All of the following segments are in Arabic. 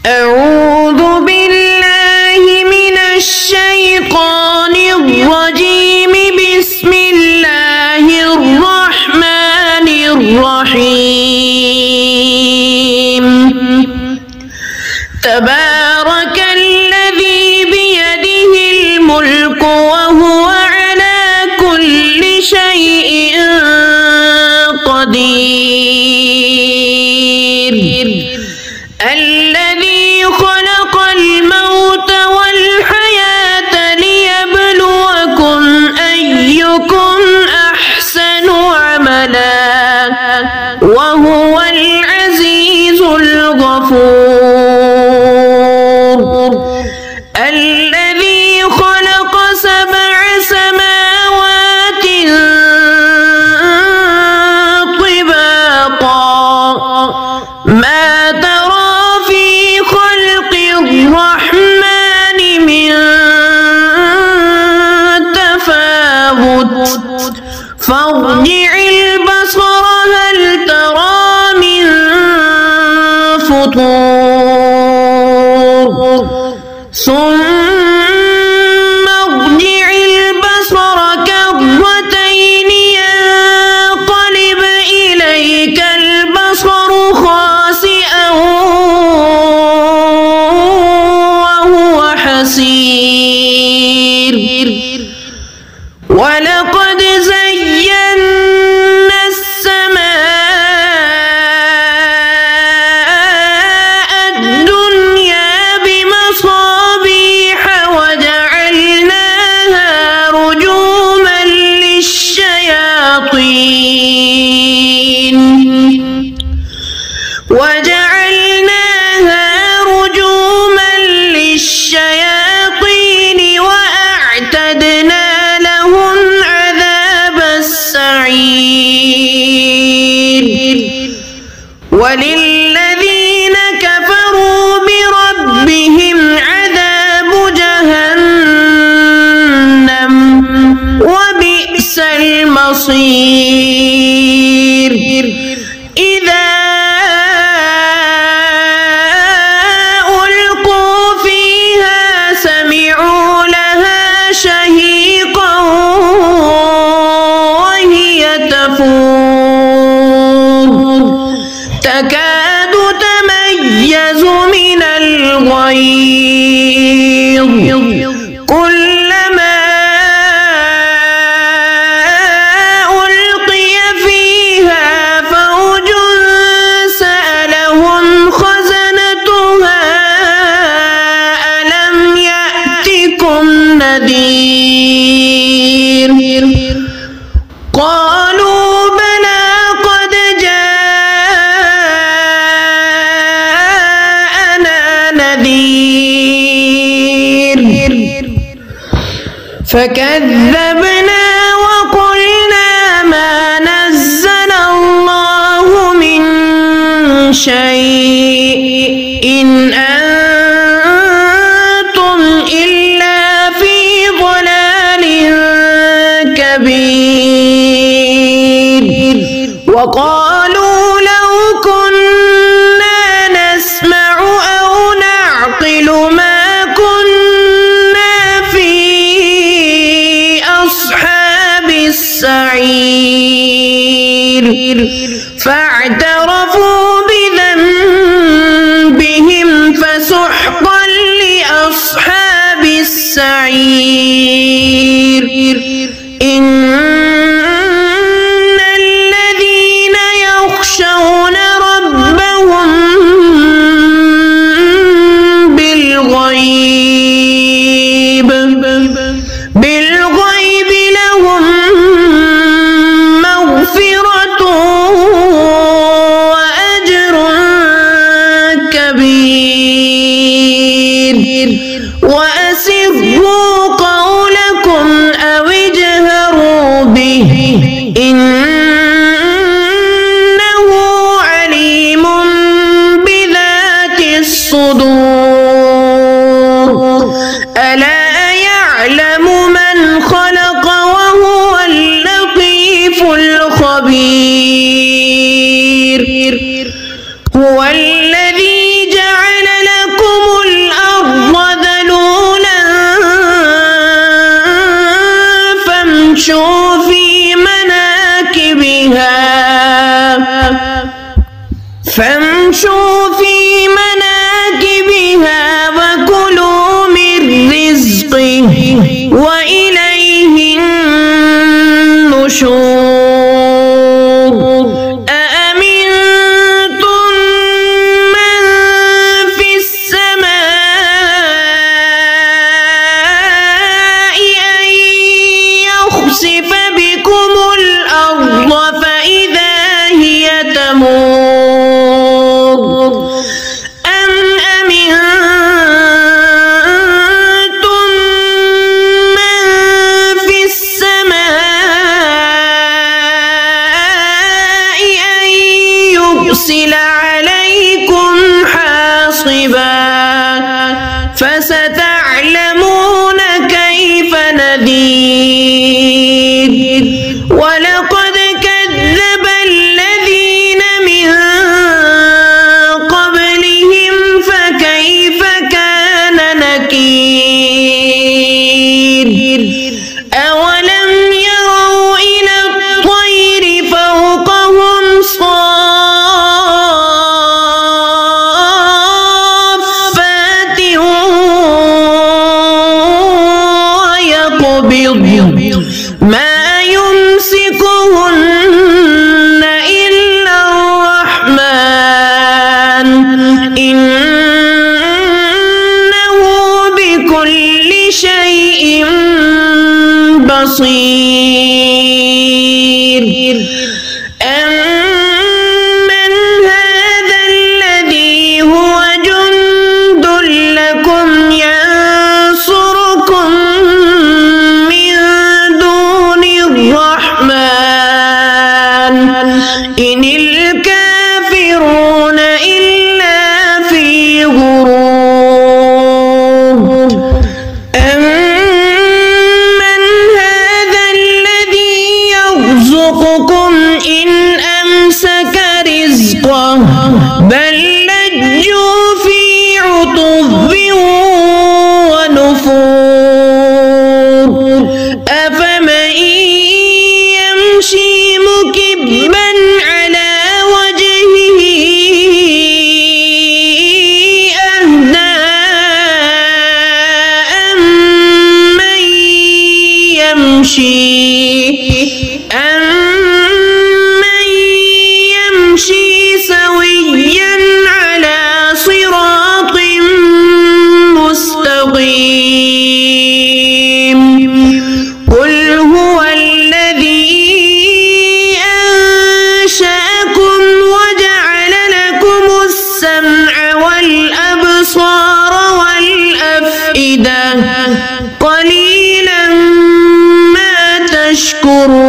أعوذ بالله من الشيطان الرجيم. بسم الله الرحمن الرحيم. تبارك الذي بيده الملك وهو على كل شيء قدير. الذي خلق الموت والحياة ليبلوكم أيكم أحسن عملا وهو العزيز الغفور. الذي خلق 7 سماوات طباقا ما ترى في خلق الرحمن من تفاوت فارجع البصر هل ترى من فطور ثم ارجع البصر كرتين ينقلب إليك البصر خاسئا وهو حسير. ولقد زينا السماء الدنيا بمصابيح وجعلناها رجوما للشياطين وأعتدنا لهم عذاب السعير. وللذين كفروا بربهم عذاب جهنم وبئس المصير. إذا ألقوا فيها سمعوا لها شهيقا وهي تفور تكاد تميز من الغيظ كلما ألقي فيها فوج سألهم خزنتها ألم يأتكم نذير قالوا بلى قد جاءنا نذير فكذبنا وقلنا ما نزل الله من شيء إن أنتم إلا في ضلال كبير. وقالوا لو كنا نسمع أو نعقل ما كنا في أصحاب السعير فاعترفوا بذنبهم فسحقا لأصحاب السعير. إن الذين يخشون ربهم بالغيب لهم مغفرة وأجر كبير. وأسروا قولكم أو اجهروا به إنه عليم بذات الصدور. ألا يعلم من خلق وهو اللطيف الخبير. هو الذي جعل لكم حاسبا فستعلمون كيف نذير ولقد كذب الذين من قبلهم فكيف كان نكير أولم يروا إلى الطير فوقهم صافات ويقبض ما يمسكهن إلا الرحمن إنه بكل شيء بصير أمن هذا الذي هو جند لكم ينصركم من دون الرحمن إن الكافرون إلا في غرور أمن هذا الذي يرزقكم إن أمسك رزقه بل لجوا في عتب ونفور أفمن يمشي مكبا على وجهه أهدى أمن يمشي سويا على صراط مستقيم قل هو الذي أنشأكم وجعل لكم السمع والأبصار والأفئدة قليلا ما تشكرون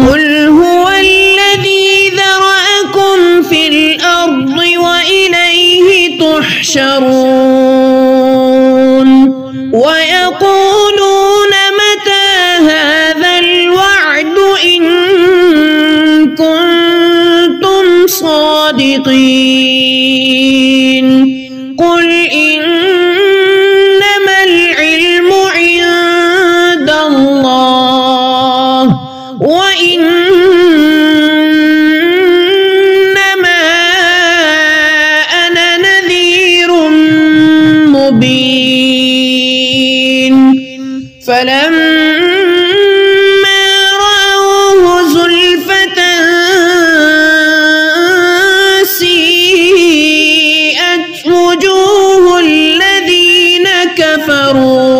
قل هو الذي ذرأكم في الأرض وإليه تحشرون ويقولون متى هذا الوعد إن كنتم صادقين قل إنما العلم عند الله وإنما أنا نذير مبين فلما رأوه زلفة سيئت وجوه الذين كفروا